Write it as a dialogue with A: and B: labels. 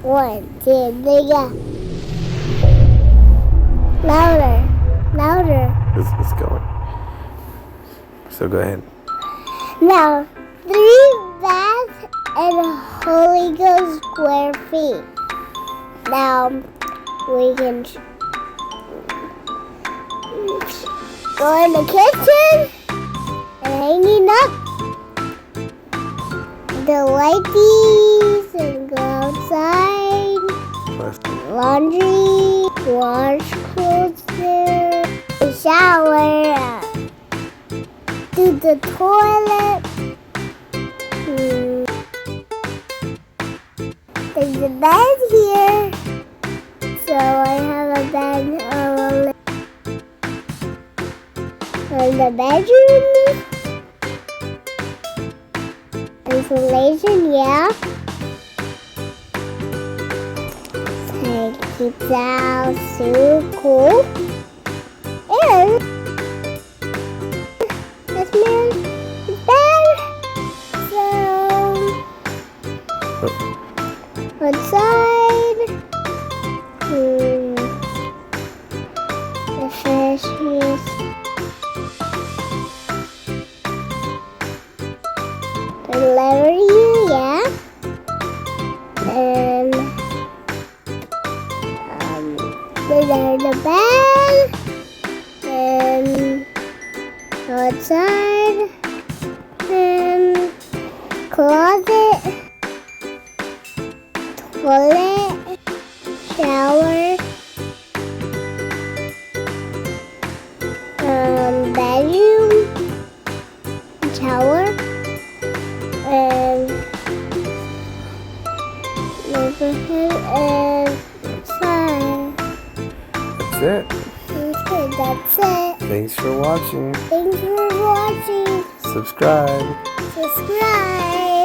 A: 1, 2, 3, go. Louder. Louder.
B: It's going. So go ahead.
A: Now, 3 baths and Holy Ghost square feet. Now, we can go in the kitchen and hanging up the lighties and go outside. Laundry, wash clothes there, the shower, do the toilet. There's a bed here, so I have a bed in the bedroom. Insulation, yeah. So it keeps the house super cool. And this man is bad. So outside, the fish is deliver you, yeah. And there's the bed and outside and closet, toilet, shower, bedroom, shower, and neighborhood and outside.
B: That's it.
A: Okay, that's it.
B: Thanks for watching.
A: Thanks for watching.
B: Subscribe.
A: Subscribe.